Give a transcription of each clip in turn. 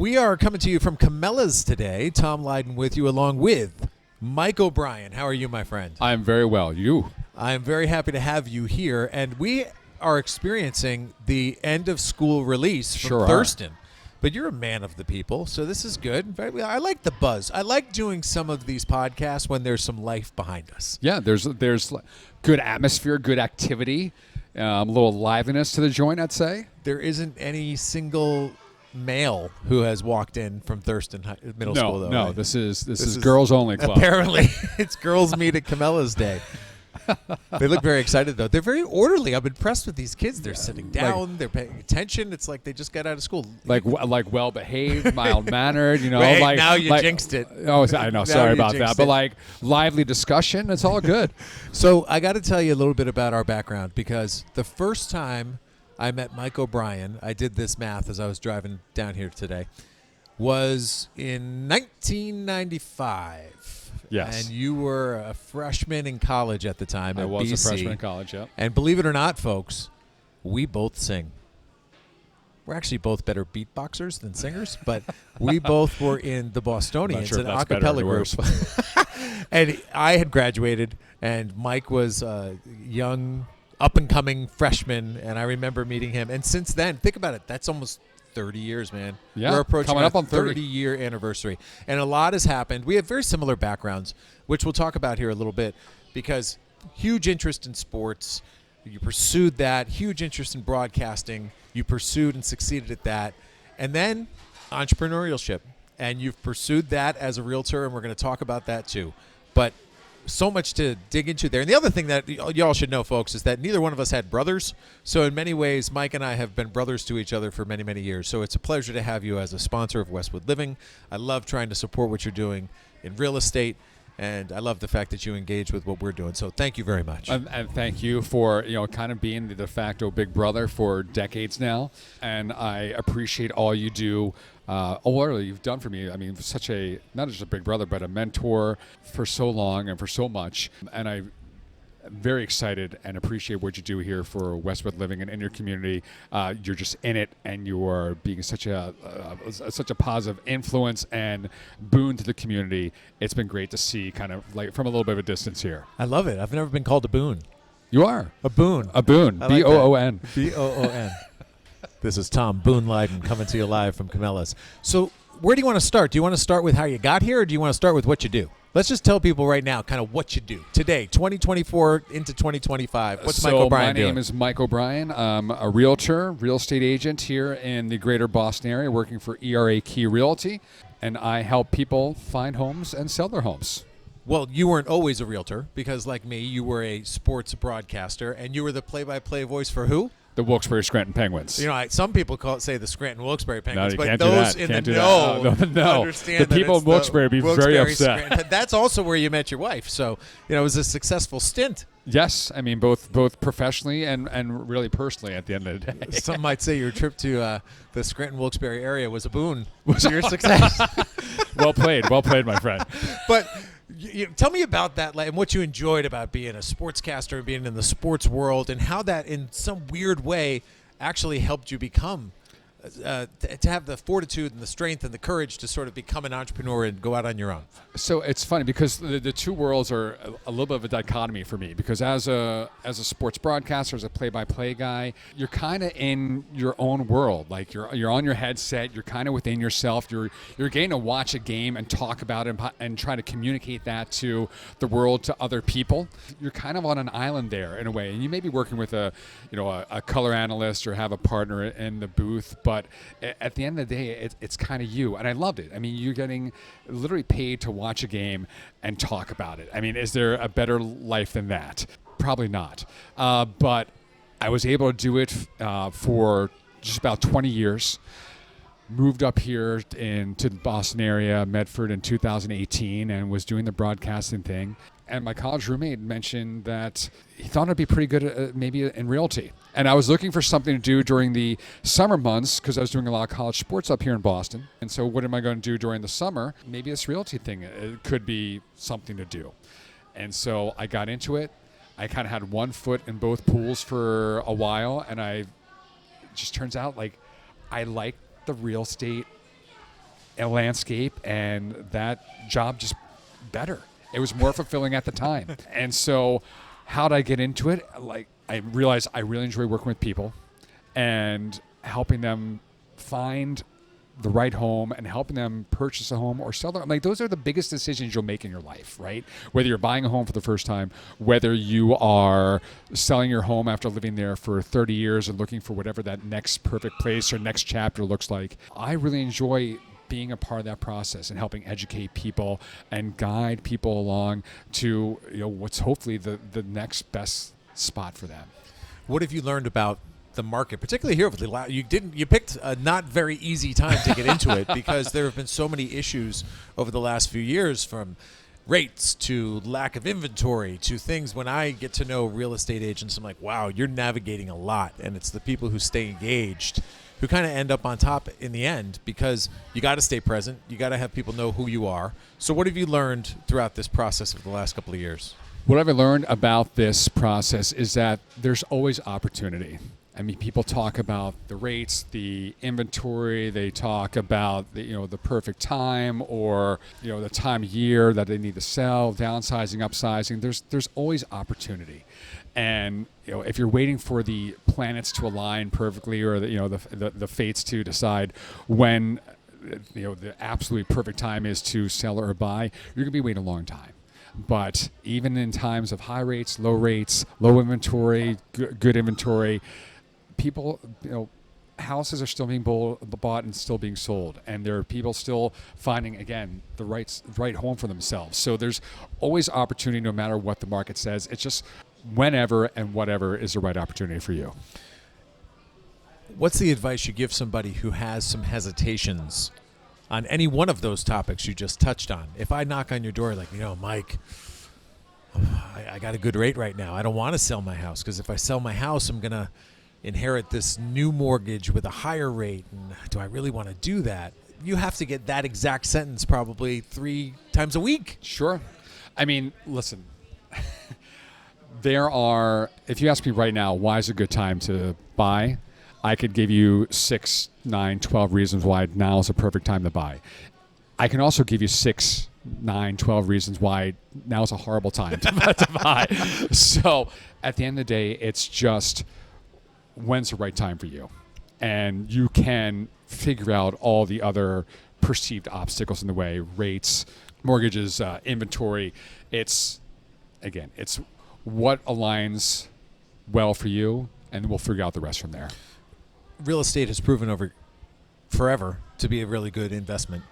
We are coming to you from Comella's today. Tom Leyden with you, along with Mike O'Brien. How are you, my friend? I'm very well. You? I am very happy to have you here, and we are experiencing the end-of-school release from Sure Thurston. But you're a man of the people, so this is good. I like the buzz. I like doing some of these podcasts when there's some life behind us. Yeah, there's good atmosphere, good activity, a little liveliness to the joint, I'd say. There isn't any single male who has walked in from Thurston Middle School, though. No, right? this is girls only club. Apparently, it's girls meet at Comella's Day. They look very excited, though. They're very orderly. I'm impressed with these kids. They're sitting down. They're paying attention. It's like they just got out of school. Like well behaved, mild mannered. You know, Wait, now you jinxed it. Oh, I know. Sorry about that. But like lively discussion. It's all good. So I got to tell you a little bit about our background, because the first time I met Mike O'Brien, I did this math as I was driving down here today, was in 1995. Yes. And you were a freshman in college at the time at BC. I was a freshman in college, yeah. And believe it or not, folks, we both sing. We're actually both better beatboxers than singers, but we both were in the Bostonians, sure an that's a cappella better or group. And I had graduated, and Mike was a young, up-and-coming freshman, and I remember meeting him. And since then, think about it, that's almost 30 years, man. Yeah, we're approaching coming up on 30. 30-year anniversary. And a lot has happened. We have very similar backgrounds, which we'll talk about here a little bit, because huge interest in sports. You pursued that. Huge interest in broadcasting. You pursued and succeeded at that. And then entrepreneurship. And you've pursued that as a realtor, and we're going to talk about that too. But so much to dig into there. And the other thing that y'all should know, folks, is that neither one of us had brothers. So in many ways, Mike and I have been brothers to each other for many, many years. So it's a pleasure to have you as a sponsor of Westwood Living. I love trying to support what you're doing in real estate, and I love the fact that you engage with what we're doing. So thank you very much. And thank you for kind of being the de facto big brother for decades now. And I appreciate all you do. All you've done for me. I mean, such a, not just a big brother, but a mentor for so long and for so much. And I'm very excited and appreciate what you do here for Westwood Living and in your community. You're just in it, and you are being such a positive influence and boon to the community. It's been great to see, kind of like from a little bit of a distance here. I love it. I've never been called a boon. You are. A boon. A boon. I like B-O-O-N. B-O-O-N. This is Tom Boone Leyden coming to you live from Comella's. So where do you want to start? Do you want to start with how you got here, or do you want to start with what you do? Let's just tell people right now kind of what you do today, 2024 into 2025. What's Mike O'Brien doing? My name is Mike O'Brien. I'm a realtor, real estate agent here in the greater Boston area, working for ERA Key Realty, and I help people find homes and sell their homes. Well, you weren't always a realtor, because like me, you were a sports broadcaster, and you were the play-by-play voice for who? The Wilkes-Barre Scranton Penguins. You know, some people say the Scranton Wilkes-Barre Penguins, but can't those do in that. the know understand the people in Wilkes-Barre be very upset. Scranton. That's also where you met your wife, so it was a successful stint. Yes, I mean both professionally and really personally at the end of the day. Some might say your trip to the Scranton Wilkes-Barre area was a boon to your success. Well played, my friend. But tell me about that and what you enjoyed about being a sportscaster and being in the sports world, and how that in some weird way actually helped you become to have the fortitude and the strength and the courage to sort of become an entrepreneur and go out on your own. So it's funny, because the two worlds are a little bit of a dichotomy for me, because as a sports broadcaster, as a play-by-play guy, you're kind of in your own world. Like you're on your headset, you're kind of within yourself. You're getting to watch a game and talk about it and try to communicate that to the world, to other people. You're kind of on an island there in a way, and you may be working with a color analyst or have a partner in the booth, but at the end of the day, it's kind of you, and I loved it. I mean, you're getting literally paid to watch a game and talk about it. I mean, is there a better life than that? Probably not. But I was able to do it for just about 20 years. Moved up here into the Boston area, Medford, in 2018, and was doing the broadcasting thing. And my college roommate mentioned that he thought I'd be pretty good at, maybe in realty. And I was looking for something to do during the summer months, because I was doing a lot of college sports up here in Boston. And so what am I going to do during the summer? Maybe this realty thing, it could be something to do. And so I got into it. I kind of had one foot in both pools for a while, and it just turns out like I like the real estate a landscape, and that job just better. It was more fulfilling at the time. And so how did I get into it? Like, I realized I really enjoy working with people and helping them find the right home and helping them purchase a home or sell their home. Like, those are the biggest decisions you'll make in your life, right? Whether you're buying a home for the first time, whether you are selling your home after living there for 30 years and looking for whatever that next perfect place or next chapter looks like. I really enjoy being a part of that process and helping educate people and guide people along to, what's hopefully the next best spot for them. What have you learned about the market, particularly here? You picked a not very easy time to get into it because there have been so many issues over the last few years, from rates to lack of inventory to things. When I get to know real estate agents, I'm like, wow, you're navigating a lot. And it's the people who stay engaged who kind of end up on top in the end, because you got to stay present. You got to have people know who you are. So what have you learned throughout this process of the last couple of years? What I've learned about this process is that there's always opportunity. I mean, people talk about the rates, the inventory. They talk about the perfect time, or the time of year that they need to sell, downsizing, upsizing. There's always opportunity, and if you're waiting for the planets to align perfectly, or the fates to decide when the absolutely perfect time is to sell or buy, you're gonna be waiting a long time. But even in times of high rates, low inventory, good inventory, people, houses are still being bought and still being sold, and there are people still finding, again, the right home for themselves. So there's always opportunity, no matter what the market says. It's just whenever and whatever is the right opportunity for you. What's the advice you give somebody who has some hesitations on any one of those topics you just touched on? If I knock on your door like, Mike, I got a good rate right now. I don't want to sell my house, because if I sell my house, I'm going to inherit this new mortgage with a higher rate. And do I really want to do that? You have to get that exact sentence probably 3 times a week. Sure. I mean, listen, if you ask me right now, why is it a good time to buy? I could give you 6, 9, 12 reasons why now is a perfect time to buy. I can also give you 6, 9, 12 reasons why now is a horrible time to buy. So at the end of the day, it's just, when's the right time for you? And you can figure out all the other perceived obstacles in the way: rates, mortgages, inventory. It's what aligns well for you, and we'll figure out the rest from there. Real estate has proven over forever to be a really good investment.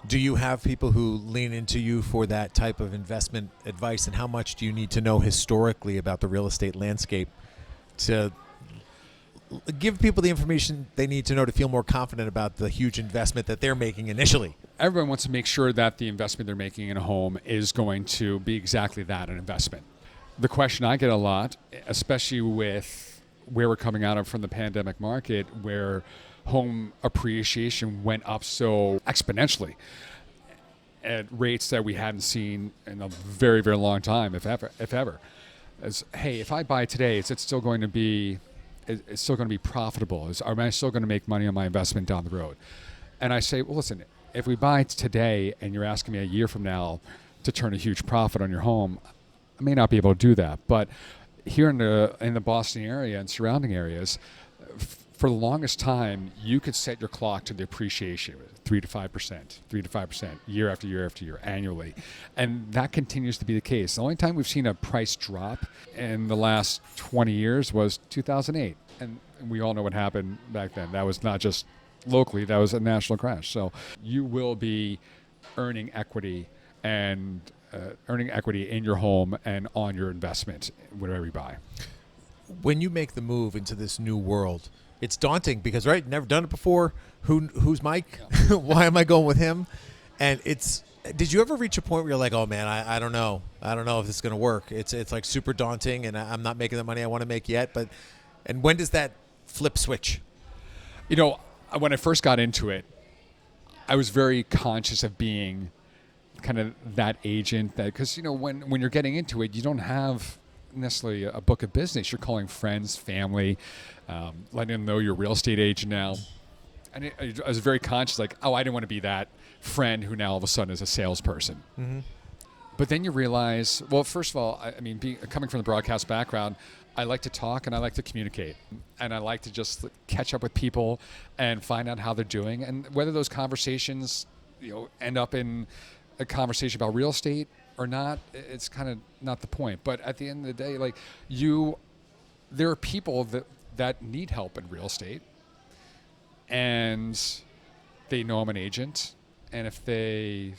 Do you have people who lean into you for that type of investment advice, and how much do you need to know historically about the real estate landscape to give people the information they need to know to feel more confident about the huge investment that they're making initially? Everyone wants to make sure that the investment they're making in a home is going to be exactly that, an investment. The question I get a lot, especially with where we're coming out of from the pandemic market, where home appreciation went up so exponentially at rates that we hadn't seen in a very, very long time, if ever. As, hey, if I buy today, is it still going to be it's still going to be profitable? Am I still going to make money on my investment down the road? And I say, well, listen, if we buy today and you're asking me a year from now to turn a huge profit on your home, I may not be able to do that. But here in the Boston area and surrounding areas, for the longest time, you could set your clock to the appreciation, 3 to 5%, year after year after year, annually. And that continues to be the case. The only time we've seen a price drop in the last 20 years was 2008. And we all know what happened back then. That was not just locally, that was a national crash. So you will be earning equity in your home and on your investment whatever you buy. When you make the move into this new world, it's daunting because, right, never done it before. Who's Mike? Yeah. Why am I going with him? And did you ever reach a point where you're like, oh man, I don't know. I don't know if this is going to work. It's like super daunting, and I'm not making the money I want to make yet. And when does that flip switch? When I first got into it, I was very conscious of being kind of that agent, because when you're getting into it, you don't have necessarily a book of business. You're calling friends, family, letting them know you're a real estate agent now. And I was very conscious, like, I didn't want to be that friend who now all of a sudden is a salesperson. Mm-hmm. But then you realize, well, first of all, I mean, coming from the broadcast background, I like to talk and I like to communicate. And I like to just catch up with people and find out how they're doing. And whether those conversations, end up in a conversation about real estate or not, it's kind of not the point. But at the end of the day, there are people that need help in real estate. And they know I'm an agent. And if they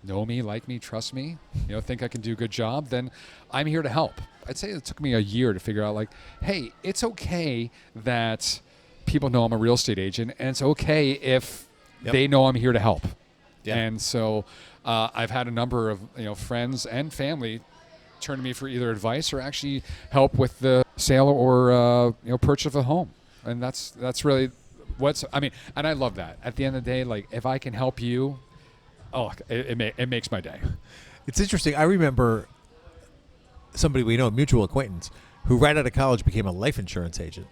know me, like me, trust me, think I can do a good job, then I'm here to help. I'd say it took me a year to figure out, hey, it's okay that people know I'm a real estate agent, and it's okay if they know I'm here to help. Yeah. And so I've had a number of friends and family turn to me for either advice or actually help with the sale or purchase of a home, and that's really and I love that. At the end of the day, if I can help you, it makes my day. It's interesting. I remember somebody we know, a mutual acquaintance, who right out of college became a life insurance agent.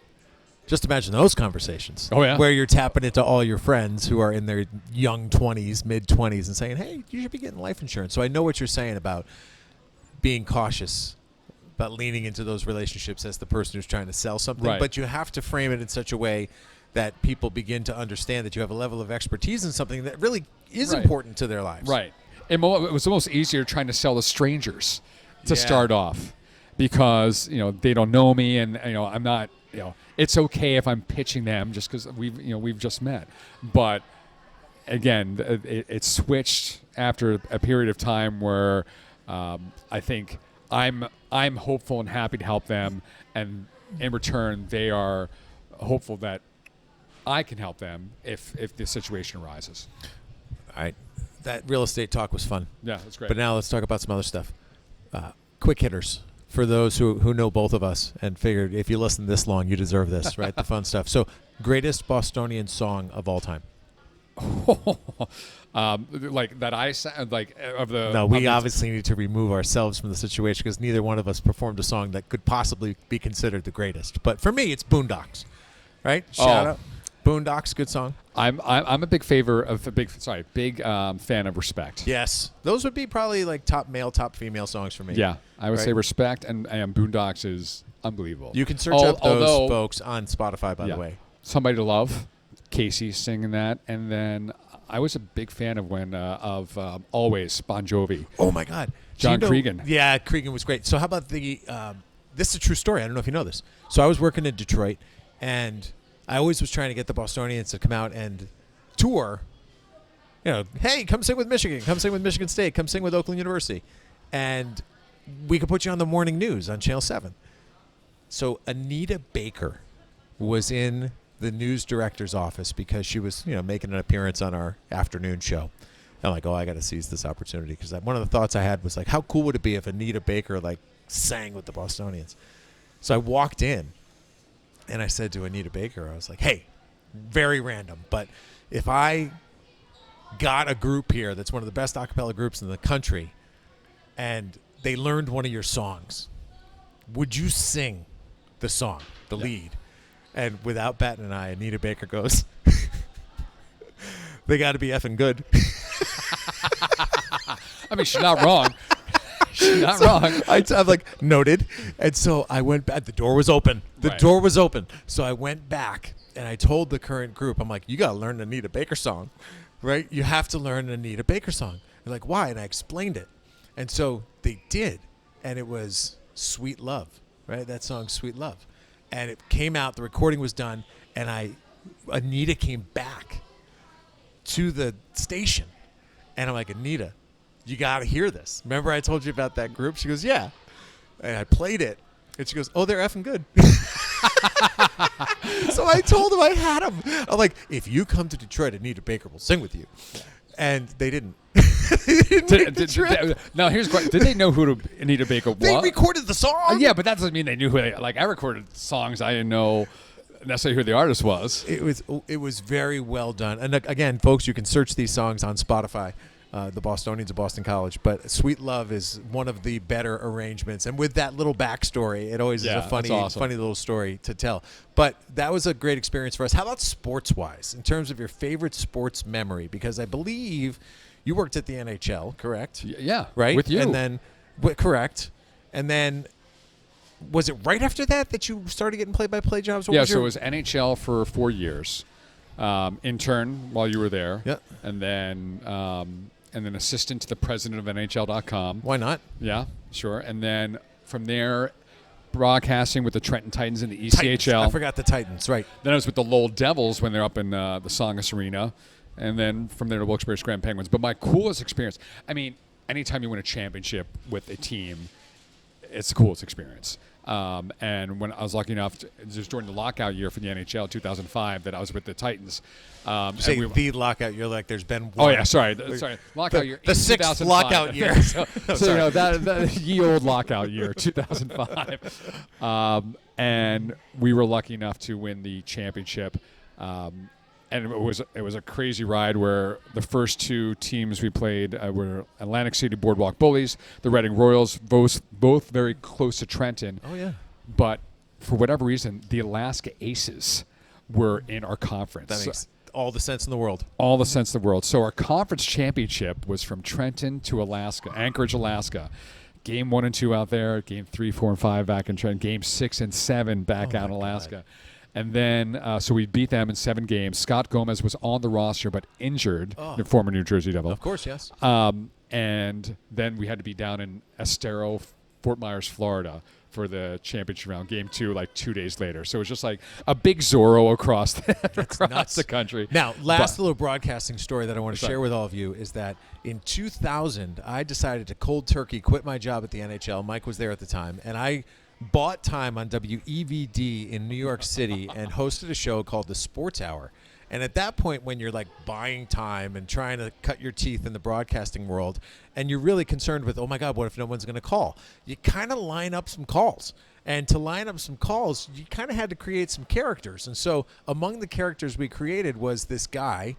Just imagine those conversations. Oh, yeah. Where you're tapping into all your friends who are in their young 20s, mid-20s, and saying, hey, you should be getting life insurance. So I know what you're saying about being cautious, about leaning into those relationships as the person who's trying to sell something. Right. But you have to frame it in such a way that people begin to understand that you have a level of expertise in something that really is important to their lives. Right. It was almost easier trying to sell to strangers to start off because, they don't know me and, I'm not, it's okay if I'm pitching them just because we've just met. But again, it switched after a period of time where I think I'm hopeful and happy to help them. And in return, they are hopeful that I can help them if the situation arises. All right. That real estate talk was fun. Yeah, that's great. But now let's talk about some other stuff. Quick hitters for those who know both of us and figured if you listen this long, you deserve this, right? The fun stuff. So, greatest Bostonian song of all time. That I sang, of the. No, we obviously need to remove ourselves from the situation because neither one of us performed a song that could possibly be considered the greatest. But for me, it's Boondocks, right? Shout out. Boondocks, good song. I'm a big fan of Respect. Yes, those would be probably top male, top female songs for me. Yeah, I would say Respect and Boondocks is unbelievable. You can search up those folks on Spotify, by the way. Somebody to Love, Casey singing that, and then I was a big fan of Always Bon Jovi. Oh my God, John Cregan. Yeah, Cregan was great. So how about this is a true story. I don't know if you know this. So I was working in Detroit, and I always was trying to get the Bostonians to come out and tour. Hey, come sing with Michigan. Come sing with Michigan State. Come sing with Oakland University. And we could put you on the morning news on Channel 7. So Anita Baker was in the news director's office because she was, making an appearance on our afternoon show. I'm like, I got to seize this opportunity because one of the thoughts I had was how cool would it be if Anita Baker sang with the Bostonians? So I walked in. And I said to Anita Baker, I was like, hey, very random, but if I got a group here that's one of the best a cappella groups in the country and they learned one of your songs, would you sing the song, the lead? And without batting an eye, Anita Baker goes, they got to be effing good. I mean, she's not wrong. She's not wrong. I'm like, noted. And so I went back. The door was open. The door was open. So I went back and I told the current group, I'm like, you got to learn an Anita Baker song, right? You have to learn an Anita Baker song. They're like, why? And I explained it. And so they did. And it was Sweet Love, right? That song, Sweet Love. And it came out. The recording was done. And Anita came back to the station. And I'm like, Anita, you got to hear this. Remember I told you about that group? She goes, yeah. And I played it. And she goes, oh, they're effing good. So I told him I had him. I'm like, if you come to Detroit, Anita Baker will sing with you. And they didn't. They didn't make the trip. Now, here's a question. Did they know who Anita Baker was? They recorded the song. Yeah, but that doesn't mean they knew who they... I recorded songs I didn't know necessarily who the artist was. It was very well done. And again, folks, you can search these songs on Spotify. the Bostonians of Boston College. But Sweet Love is one of the better arrangements. And with that little backstory, it always is a funny little story to tell. But that was a great experience for us. How about sports-wise, in terms of your favorite sports memory? Because I believe you worked at the NHL, correct? Yeah. Right? With you. And then, correct. And then, was it right after that you started getting play-by-play jobs? So it was NHL for 4 years. Intern while you were there. Yeah. And then assistant to the president of NHL.com. Why not? Yeah, sure. And then from there, broadcasting with the Trenton Titans in the ECHL. Titans. I forgot the Titans, right. Then I was with the Lowell Devils when they're up in the Songus Arena. And then from there to Wilkes-Barre Scranton Penguins. But my coolest experience, I mean, anytime you win a championship with a team, it's the coolest experience. And when I was lucky enough, just during the lockout year for the NHL 2005, that I was with the Titans. Say the lockout year, like there's been one. Oh, yeah, sorry. Lockout year. The sixth lockout year. so that ye old lockout year, 2005. And we were lucky enough to win the championship. And it was a crazy ride where the first two teams we played were Atlantic City Boardwalk Bullies, the Reading Royals, both very close to Trenton. Oh, yeah. But for whatever reason, the Alaska Aces were in our conference. That makes all the sense in the world. All the sense in the world. So our conference championship was from Trenton to Alaska, Anchorage, Alaska. Game 1 and 2 out there, game 3, 4, and 5 back in Trenton, game 6 and 7 back out in Alaska. God. And then, so we beat them in 7 games. Scott Gomez was on the roster but injured, the former New Jersey Devil. Of course, yes. And then we had to be down in Estero, Fort Myers, Florida for the championship round, game 2, like 2 days later. So it was just like a big Zorro across the country. Now, little broadcasting story that I want to share with all of you is that in 2000, I decided to cold turkey quit my job at the NHL. Mike was there at the time, and I bought time on WEVD in New York City and hosted a show called The Sports Hour. And at that point, when you're like buying time and trying to cut your teeth in the broadcasting world, and you're really concerned with, oh my God, what if no one's going to call? You kind of line up some calls. And to line up some calls, you kind of had to create some characters. And so among the characters we created was this guy,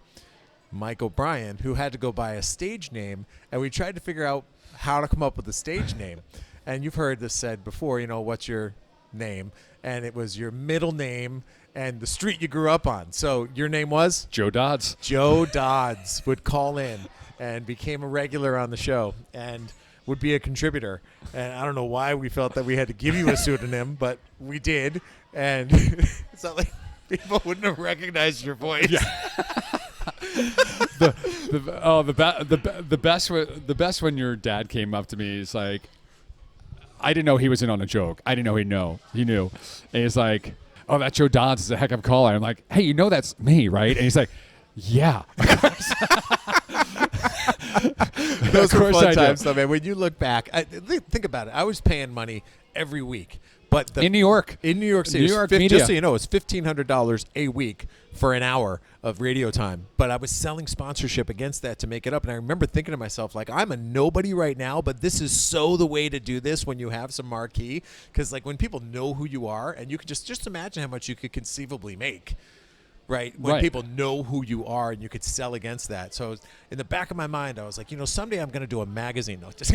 Mike O'Brien, who had to go by a stage name. And we tried to figure out how to come up with a stage name. And you've heard this said before, what's your name? And it was your middle name and the street you grew up on. So your name was? Joe Dodds. Joe Dodds would call in and became a regular on the show and would be a contributor. And I don't know why we felt that we had to give you a pseudonym, but we did. And it's not like people wouldn't have recognized your voice. Yeah. the best when your dad came up to me is like, I didn't know he was in on a joke. I didn't know he knew. And he's like, oh, that Joe Dodds is a heck of a caller. I'm like, hey, that's me, right? And he's like, yeah. Those were fun times, though, man. When you look back, think about it. I was paying money every week. But in New York. In New York City. New York media. Just so you know, it's $1,500 a week for an hour of radio time. But I was selling sponsorship against that to make it up. And I remember thinking to myself, like, I'm a nobody right now, but this is so the way to do this when you have some marquee. Because, like, when people know who you are, and you could just imagine how much you could conceivably make. Right? When people know who you are and you could sell against that. So in the back of my mind, I was like, someday I'm going to do a magazine. No, just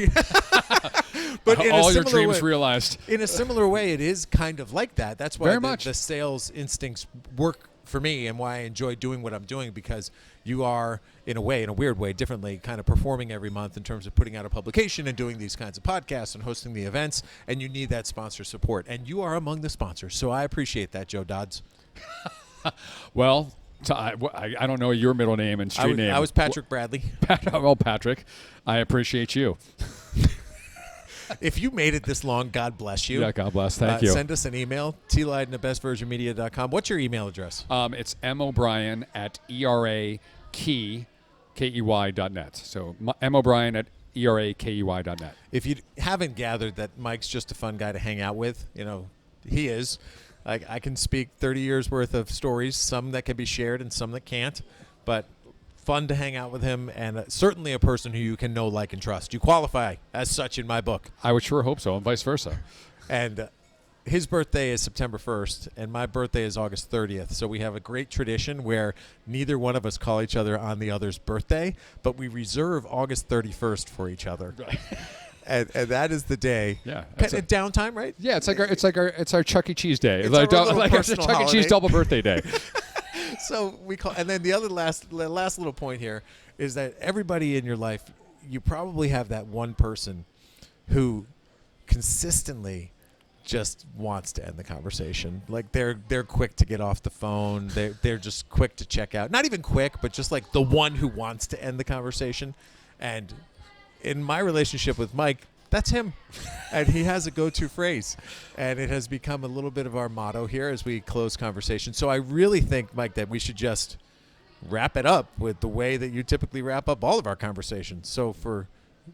but in all your dreams realized. In a similar way, it is kind of like that. That's why the sales instincts work for me and why I enjoy doing what I'm doing, because you are, in a weird way, differently, kind of performing every month in terms of putting out a publication and doing these kinds of podcasts and hosting the events, and you need that sponsor support. And you are among the sponsors, so I appreciate that, Joe Dodds. Well, I don't know your middle name and street name. I was Patrick Bradley. Well, Patrick, I appreciate you. If you made it this long, God bless you. Yeah, God bless. Thank you. Send us an email, tleiden@bestversionmedia.com. What's your email address? It's mobrien@erakey.net. So mobrien@erakey.net. If you haven't gathered that Mike's just a fun guy to hang out with, he is. I can speak 30 years worth of stories, some that can be shared and some that can't, but fun to hang out with him, and certainly a person who you can know, like, and trust. You qualify as such in my book. I would sure hope so, and vice versa. And his birthday is September 1st, and my birthday is August 30th. So we have a great tradition where neither one of us call each other on the other's birthday, but we reserve August 31st for each other. Right. And that is the day. Yeah, Kind of downtime, right? Yeah, it's our Chuck E. Cheese day. It's our little like personal Chuck E. holiday. Cheese double birthday day. So we call, and then the other last little point here is that everybody in your life, you probably have that one person who consistently just wants to end the conversation. Like they're quick to get off the phone. They're just quick to check out. Not even quick, but just like the one who wants to end the conversation. And in my relationship with Mike, that's him. And he has a go-to phrase. And it has become a little bit of our motto here as we close conversation. So I really think, Mike, that we should just wrap it up with the way that you typically wrap up all of our conversations. So for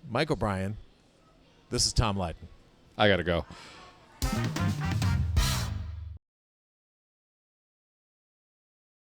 Mike O'Brien, this is Tom Leyden. I got to go.